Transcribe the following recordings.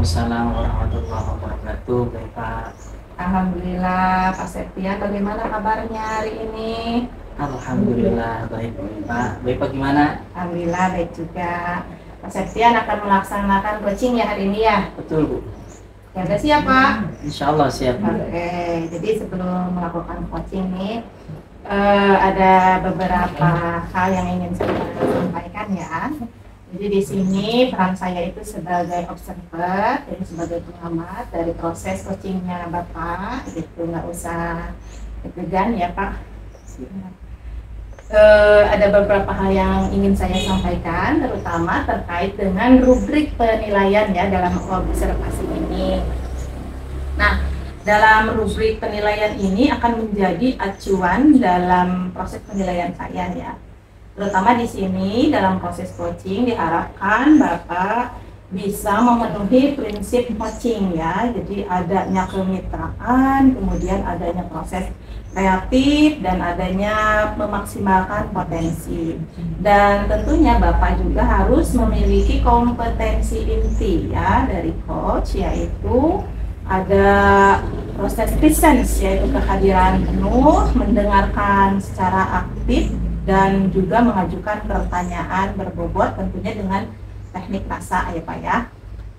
Waalaikumsalam warahmatullahi wabarakatuh. Baik, Pak. Alhamdulillah, Pak Septian, bagaimana kabarnya hari ini? Alhamdulillah baik, Pak. Baik, Pak, gimana? Alhamdulillah baik juga. Pak Septian akan melaksanakan coaching ya hari ini ya? Betul, Bu. Ya udah siap Pak? Insya Allah siap, Bu. Oke, jadi sebelum melakukan coaching nih, ada beberapa hal yang ingin saya sampaikan ya. Jadi di sini peran saya itu sebagai observer, jadi sebagai pengamat dari proses coachingnya Bapak, gitu nggak usah deg-degan ya Pak. Ada beberapa hal yang ingin saya sampaikan, terutama terkait dengan rubrik penilaian ya dalam observasi ini. Nah, dalam rubrik penilaian ini akan menjadi acuan dalam proses penilaian saya ya. Terutama di sini dalam proses coaching diharapkan Bapak bisa memenuhi prinsip coaching ya. Jadi adanya kemitraan, kemudian adanya proses kreatif dan adanya memaksimalkan potensi. Dan tentunya Bapak juga harus memiliki kompetensi inti ya dari coach, yaitu ada proses presence, yaitu kehadiran penuh, mendengarkan secara aktif, dan juga mengajukan pertanyaan berbobot tentunya dengan teknik rasa ya Pak ya.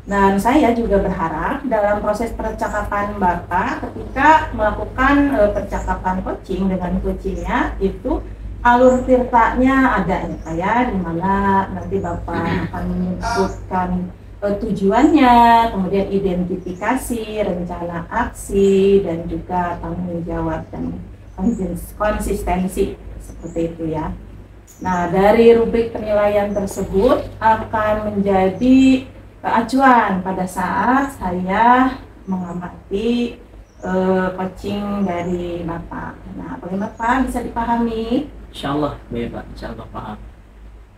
Dan saya juga berharap dalam proses percakapan Bapak ketika melakukan percakapan coaching dengan coachingnya itu alur tirtanya ada ya Pak ya, di mana nanti Bapak akan menyebutkan tujuannya, kemudian identifikasi, rencana aksi, dan juga tanggung jawab dan konsistensi seperti itu ya. Nah, dari rubrik penilaian tersebut akan menjadi acuan pada saat saya mengamati coaching dari Bapak. Nah, bagaimana Pak, bisa dipahami? Insya Allah, baik, Pak. Insya Allah paham.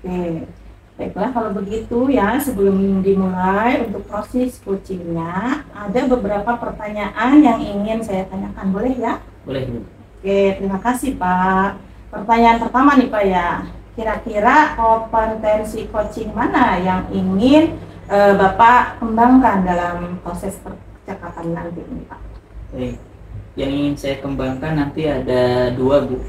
Oke, baiklah kalau begitu ya, sebelum dimulai untuk proses coachingnya, ada beberapa pertanyaan yang ingin saya tanyakan, boleh ya? Boleh, Bu. Oke, terima kasih Pak. Pertanyaan pertama nih Pak ya, kira-kira kompetensi coaching mana yang ingin Bapak kembangkan dalam proses percakapan nanti ini Pak? Baik. Yang ingin saya kembangkan nanti ada dua, Bu.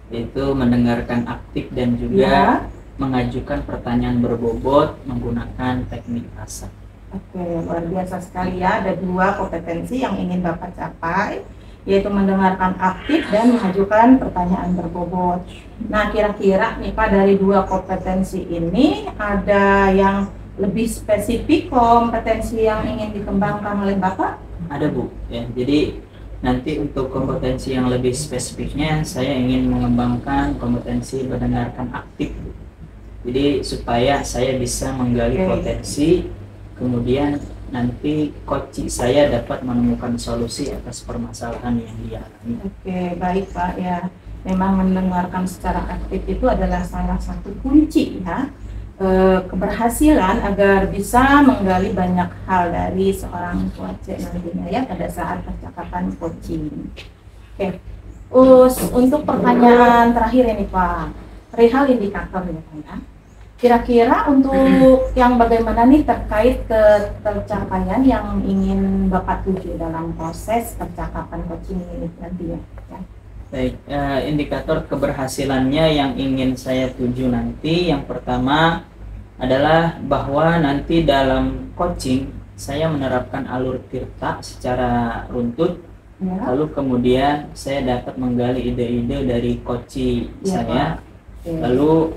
Yaitu mendengarkan aktif dan juga mengajukan pertanyaan berbobot menggunakan teknik rasa. Oke, luar biasa sekali ya. Ada dua kompetensi yang ingin Bapak capai, yaitu mendengarkan aktif dan mengajukan pertanyaan berbobot. Nah, kira-kira nih Pak, dari dua kompetensi ini ada yang lebih spesifik kompetensi yang ingin dikembangkan oleh Bapak? Ada, Bu. Ya, jadi nanti untuk kompetensi yang lebih spesifiknya saya ingin mengembangkan kompetensi mendengarkan aktif, Bu. Jadi supaya saya bisa menggali potensi, kemudian nanti coach saya dapat menemukan solusi atas permasalahan yang dia alami. Oke, baik Pak ya. Memang mendengarkan secara aktif itu adalah salah satu kunci ya keberhasilan agar bisa menggali banyak hal dari seorang coach nantinya ya pada saat percakapan coaching. Oke, untuk pertanyaan terakhir ini Pak, perihal indikator ya Pak ya. Kira-kira untuk yang bagaimana nih terkait tercapaian yang ingin Bapak tuju dalam proses percakapan coaching ini nanti ya? Baik, indikator keberhasilannya yang ingin saya tuju nanti yang pertama adalah bahwa nanti dalam coaching saya menerapkan alur tirta secara runtut, lalu kemudian saya dapat menggali ide-ide dari coach saya, lalu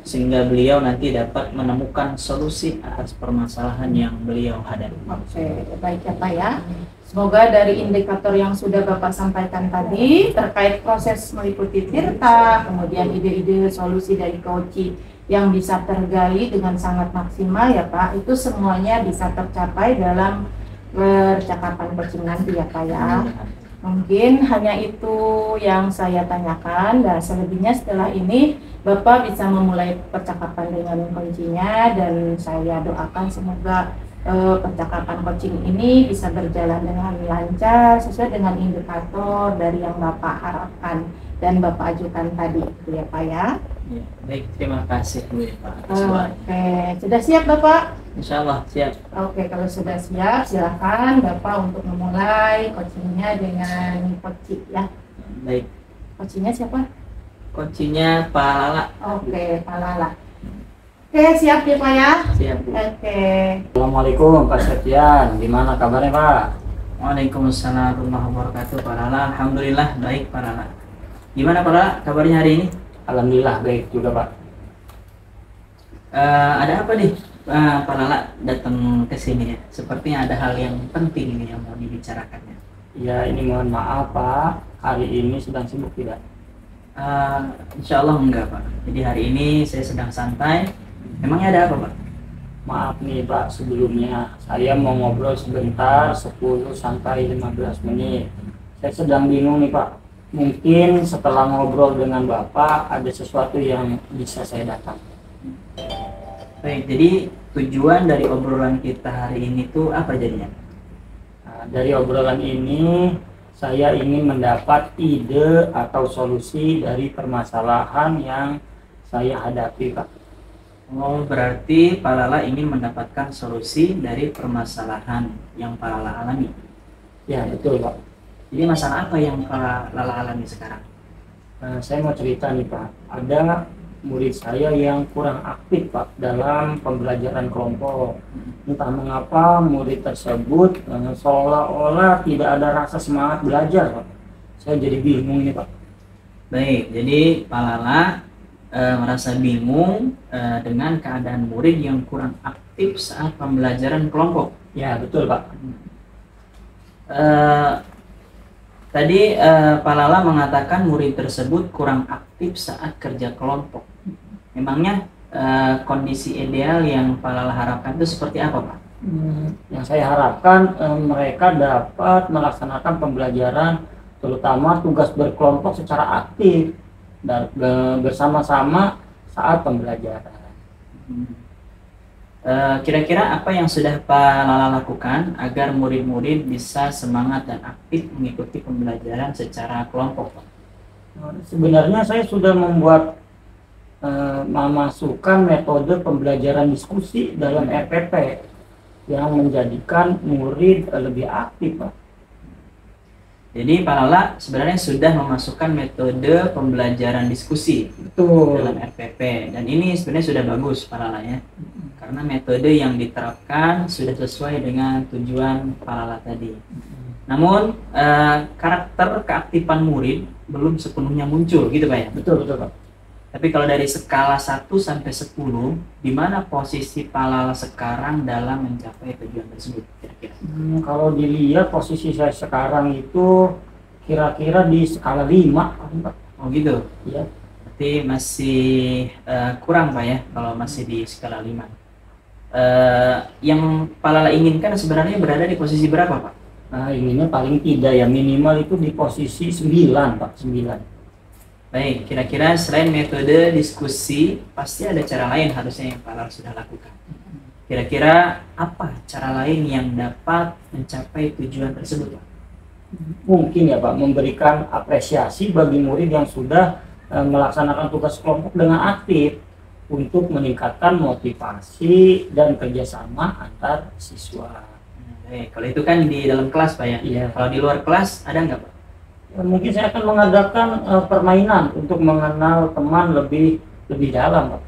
sehingga beliau nanti dapat menemukan solusi atas permasalahan yang beliau hadapi. Oke, baik ya Pak ya. Semoga dari indikator yang sudah Bapak sampaikan tadi terkait proses meliputi tirta, kemudian ide-ide solusi dari coach yang bisa tergali dengan sangat maksimal ya Pak, itu semuanya bisa tercapai dalam percakapan coaching nanti ya Pak ya. Mungkin hanya itu yang saya tanyakan, dan selebihnya setelah ini Bapak bisa memulai percakapan dengan kuncinya, dan saya doakan semoga percakapan coaching ini bisa berjalan dengan lancar sesuai dengan indikator dari yang Bapak harapkan dan Bapak ajukan tadi, gitu ya Pak ya. Ya, baik, terima kasih Bu Pak. Oke, sudah siap Bapak? Insya Allah siap. Oke, kalau sudah siap, silakan Bapak untuk memulai coachingnya dengan coaching ya. Baik. Coachingnya siapa? Coachingnya Pak Lala. Oke, Pak Lala. Oke, siap ya Pak ya? Siap, Bu. Oke. Assalamualaikum Pak Septian, gimana kabarnya Pak? Waalaikumsalam warahmatullahi wabarakatuh, Pak Lala. Alhamdulillah baik, Pak Lala. Gimana Pak Lala kabarnya hari ini? Alhamdulillah baik juga Pak. Ada apa nih Pak Lala datang ke sini ya? Sepertinya ada hal yang penting ini yang mau dibicarakannya. Ya ini mohon maaf Pak, hari ini sedang sibuk tidak? Insya Allah enggak Pak. Jadi hari ini saya sedang santai. Memangnya ada apa Pak? Maaf nih Pak, sebelumnya saya mau ngobrol sebentar 10 sampai 15 menit. Saya sedang bingung nih Pak. Mungkin setelah ngobrol dengan Bapak ada sesuatu yang bisa saya datang. Baik, jadi tujuan dari obrolan kita hari ini tuh apa jadinya? Nah, dari obrolan ini saya ingin mendapat ide atau solusi dari permasalahan yang saya hadapi Pak. Oh, berarti Pak Lala ingin mendapatkan solusi dari permasalahan yang Pak Lala alami. Ya betul Pak. Jadi masalah apa yang Pak Lala alami sekarang? Saya mau cerita nih Pak, ada murid saya yang kurang aktif Pak dalam pembelajaran kelompok. Entah mengapa murid tersebut seolah-olah tidak ada rasa semangat belajar Pak. Saya jadi bingung nih Pak. Baik, jadi Pak Lala merasa bingung dengan keadaan murid yang kurang aktif saat pembelajaran kelompok. Ya betul Pak. Tadi Pak Lala mengatakan murid tersebut kurang aktif saat kerja kelompok. Memangnya kondisi ideal yang Pak Lala harapkan itu seperti apa Pak? Yang saya harapkan mereka dapat melaksanakan pembelajaran, terutama tugas berkelompok secara aktif dan bersama-sama saat pembelajaran. Kira-kira apa yang sudah Pak Lala lakukan agar murid-murid bisa semangat dan aktif mengikuti pembelajaran secara kelompok Pak? Sebenarnya saya sudah membuat memasukkan metode pembelajaran diskusi dalam RPP yang menjadikan murid lebih aktif Pak. Jadi Pak Lala sebenarnya sudah memasukkan metode pembelajaran diskusi dalam RPP, dan ini sebenarnya sudah bagus Pak Lala ya, karena metode yang diterapkan sudah sesuai dengan tujuan Pak Lala tadi. Namun karakter keaktifan murid belum sepenuhnya muncul gitu Pak ya? Betul Pak. Tapi kalau dari skala 1 sampai 10, di mana posisi Pak Lala sekarang dalam mencapai tujuan tersebut kira-kira? Kalau dilihat posisi saya sekarang itu kira-kira di skala 5 Pak. Oh gitu? Iya. Berarti masih kurang Pak ya kalau masih di skala 5. Yang Pak Lala inginkan sebenarnya berada di posisi berapa Pak? Nah ininya paling tidak ya minimal itu di posisi 9 Pak, 9. Baik, kira-kira selain metode diskusi, pasti ada cara lain harusnya yang Pak Lala sudah lakukan. Kira-kira apa cara lain yang dapat mencapai tujuan tersebut Pak? Mungkin ya Pak, memberikan apresiasi bagi murid yang sudah melaksanakan tugas kelompok dengan aktif untuk meningkatkan motivasi dan kerjasama antar siswa. Baik, kalau itu kan di dalam kelas Pak ya? Iya. Kalau di luar kelas ada nggak Pak? Mungkin saya akan mengadakan permainan untuk mengenal teman lebih dalam Pak.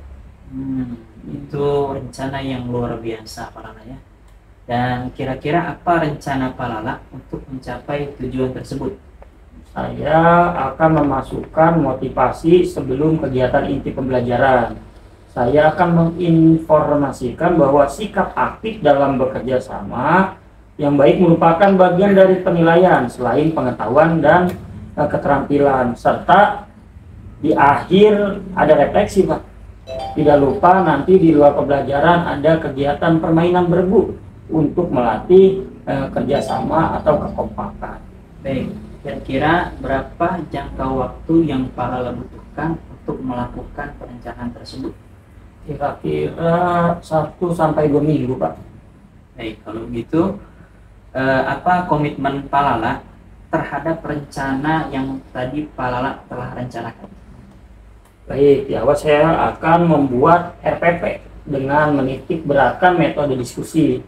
Itu rencana yang luar biasa Pak Lala ya. Dan kira-kira apa rencana Pak Lala untuk mencapai tujuan tersebut? Saya akan memasukkan motivasi sebelum kegiatan inti pembelajaran. Saya akan menginformasikan bahwa sikap aktif dalam bekerja sama yang baik merupakan bagian dari penilaian selain pengetahuan dan keterampilan, serta di akhir ada refleksi Pak. Tidak lupa nanti di luar pembelajaran ada kegiatan permainan bergu untuk melatih kerjasama atau kekompakan. Baik, kira-kira berapa jangka waktu yang Pak Lala butuhkan untuk melakukan perencanaan tersebut? Kira-kira 1 sampai 2 minggu Pak. Baik, kalau begitu apa komitmen Pak Lala terhadap rencana yang tadi Pak Lala telah rencanakan? Baik, ya saya akan membuat RPP dengan menitik beratkan metode diskusi.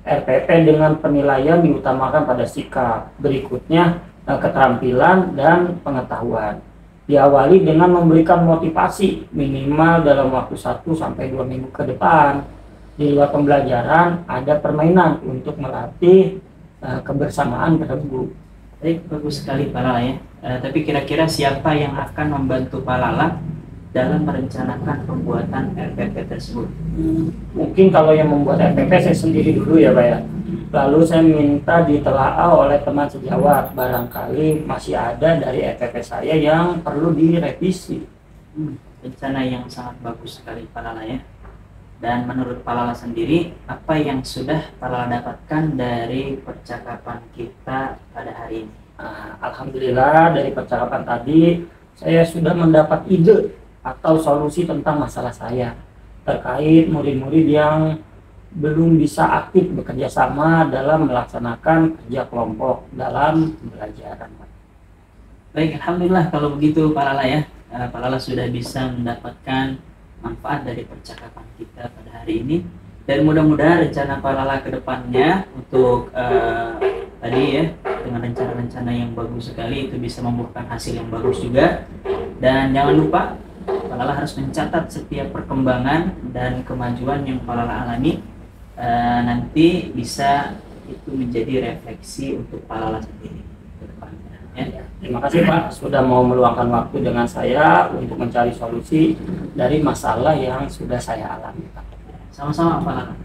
RPP dengan penilaian diutamakan pada sikap. Berikutnya keterampilan dan pengetahuan. Diawali dengan memberikan motivasi minimal dalam waktu 1-2 minggu ke depan. Di luar pembelajaran ada permainan untuk melatih kebersamaan tersebut. Baik, bagus sekali Pak Lala ya. Tapi kira-kira siapa yang akan membantu Pak Lala dalam merencanakan pembuatan RPP tersebut? Mungkin kalau yang membuat RPP saya sendiri dulu ya Pak ya. Lalu saya minta ditelaah oleh teman sejawat, barangkali masih ada dari RPP saya yang perlu direvisi. Rencana yang sangat bagus sekali Pak Lala ya. Dan menurut Pak Lala sendiri, apa yang sudah Pak Lala dapatkan dari percakapan kita pada hari ini? Alhamdulillah dari percakapan tadi saya sudah mendapat ide atau solusi tentang masalah saya terkait murid-murid yang belum bisa aktif bekerja sama dalam melaksanakan kerja kelompok dalam pembelajaran. Baik, Alhamdulillah kalau begitu Pak Lala ya. Pak Lala sudah bisa mendapatkan manfaat dari percakapan kita pada hari ini, dan mudah-mudahan rencana Pak Lala ke depannya untuk tadi ya, dengan rencana-rencana yang bagus sekali itu bisa membuahkan hasil yang bagus juga. Dan jangan lupa Pak Lala harus mencatat setiap perkembangan dan kemajuan yang Pak Lala alami, nanti bisa itu menjadi refleksi untuk Pak Lala sendiri ke depannya ya. Terima kasih Pak sudah mau meluangkan waktu dengan saya untuk mencari solusi dari masalah yang sudah saya alami. Sama-sama Pak Lala.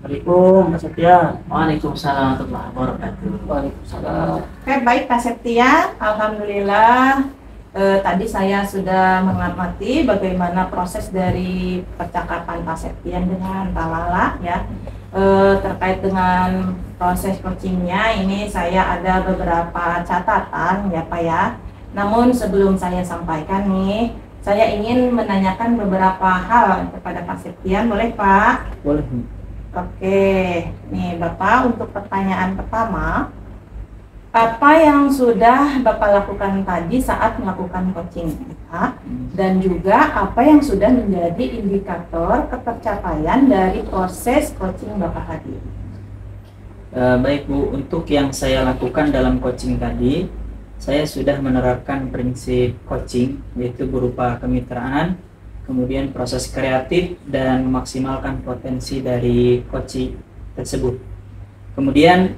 Assalamualaikum Pak Setia. Waalaikumsalam warahmatullahi wabarakatuh. Waalaikumsalam. Oke, baik Pak Septia, alhamdulillah tadi saya sudah mengamati bagaimana proses dari percakapan Pak Septian dengan Pak Lala ya. Terkait dengan proses coachingnya ini saya ada beberapa catatan ya Pak ya. Namun sebelum saya sampaikan nih, saya ingin menanyakan beberapa hal kepada Pak Septian, boleh Pak? Boleh. Oke, nih Bapak untuk pertanyaan pertama, apa yang sudah Bapak lakukan tadi saat melakukan coaching kita, dan juga apa yang sudah menjadi indikator ketercapaian dari proses coaching Bapak tadi? Baik Bu, untuk yang saya lakukan dalam coaching tadi, saya sudah menerapkan prinsip coaching, yaitu berupa kemitraan, kemudian proses kreatif, dan memaksimalkan potensi dari coaching tersebut. Kemudian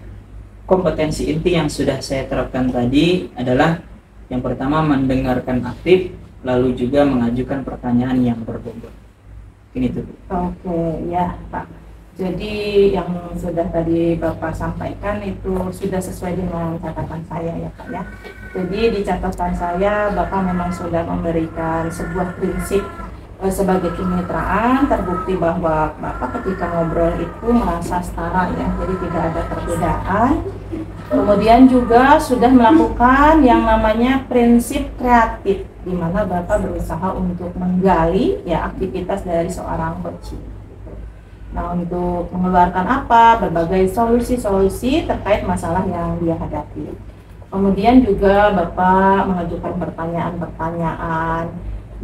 kompetensi inti yang sudah saya terapkan tadi adalah yang pertama mendengarkan aktif, lalu juga mengajukan pertanyaan yang berbobot. Ini tuh. Oke, ya Pak. Jadi yang sudah tadi Bapak sampaikan itu sudah sesuai dengan catatan saya ya Pak ya. Jadi di catatan saya Bapak memang sudah memberikan sebuah prinsip sebagai kemitraan, terbukti bahwa Bapak ketika ngobrol itu merasa setara ya, jadi tidak ada perbedaan. Kemudian juga sudah melakukan yang namanya prinsip kreatif, di mana Bapak berusaha untuk menggali ya aktivitas dari seorang coach. Nah, untuk mengeluarkan apa, berbagai solusi-solusi terkait masalah yang dia hadapi. Kemudian juga Bapak mengajukan pertanyaan-pertanyaan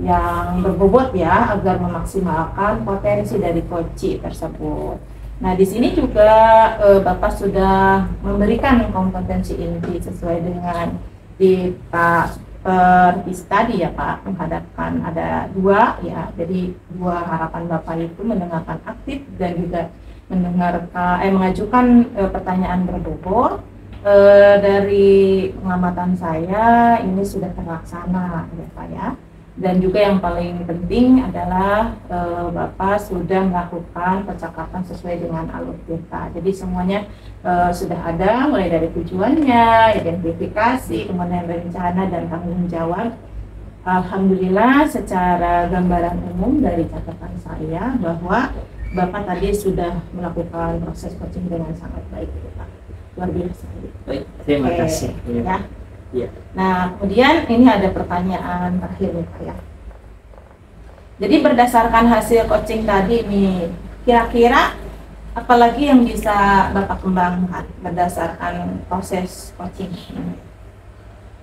yang berbobot ya, agar memaksimalkan potensi dari coach tersebut. Nah, di sini juga Bapak sudah memberikan kompetensi inti sesuai dengan di tadi ya Pak, menghadapkan ada dua ya, jadi dua harapan Bapak itu mendengarkan aktif dan juga mengajukan pertanyaan berbobot. Dari pengamatan saya ini sudah terlaksana ya Pak ya. Dan juga yang paling penting adalah Bapak sudah melakukan percakapan sesuai dengan alur kita. Jadi semuanya sudah ada, mulai dari tujuannya, identifikasi, kemudian rencana dan tanggung jawab. Alhamdulillah secara gambaran umum dari catatan saya bahwa Bapak tadi sudah melakukan proses coaching dengan sangat baik, Pak. Luar biasa. Baik, terima kasih. Ya. Ya. Nah, kemudian ini ada pertanyaan terakhir nih Pak ya. Jadi berdasarkan hasil coaching tadi nih, kira-kira apalagi yang bisa Bapak kembangkan berdasarkan proses coaching ini?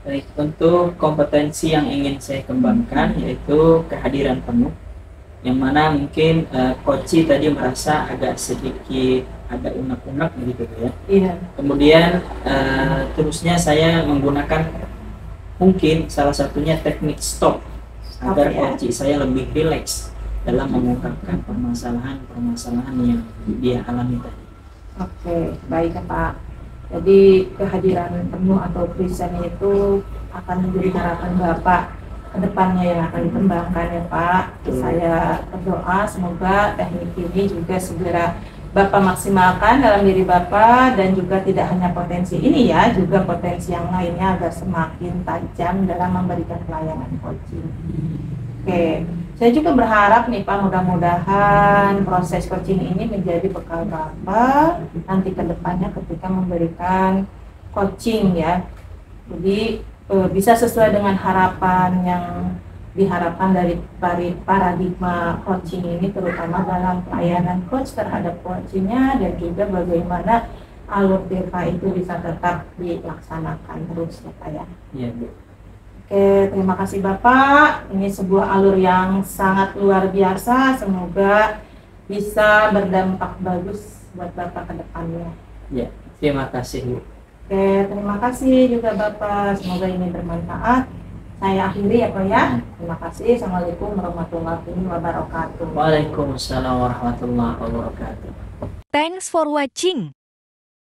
Baik, untuk kompetensi yang ingin saya kembangkan yaitu kehadiran penuh, yang mana mungkin Koci tadi merasa agak sedikit ada unek-unek begitu ya. Iya. Kemudian terusnya saya menggunakan mungkin salah satunya teknik stop agar Oke. Koci saya lebih rileks dalam mengungkapkan permasalahan yang dia alami tadi. Oke, baik ya Pak. Jadi kehadiran penuh atau present itu akan menjadi harapan Bapak ke depannya yang akan dikembangkan ya Pak. Saya berdoa semoga teknik ini juga segera Bapak maksimalkan dalam diri Bapak, dan juga tidak hanya potensi ini ya, juga potensi yang lainnya agar semakin tajam dalam memberikan pelayanan coaching. Oke, saya juga berharap nih Pak, mudah-mudahan proses coaching ini menjadi bekal Bapak nanti ke depannya ketika memberikan coaching ya. Jadi bisa sesuai dengan harapan yang diharapkan dari paradigma coaching ini, terutama dalam pelayanan coach terhadap coachingnya, dan juga bagaimana alur TK itu bisa tetap dilaksanakan terus ya Pak ya. Iya, Bu. Oke, terima kasih Bapak. Ini sebuah alur yang sangat luar biasa. Semoga bisa berdampak bagus buat Bapak ke depannya. Ya, terima kasih, Bu. Oke, terima kasih juga Bapak. Semoga ini bermanfaat. Saya akhiri ya Pak ya. Terima kasih. Assalamualaikum warahmatullahi wabarakatuh. Waalaikumsalam warahmatullahi wabarakatuh. Thanks for watching.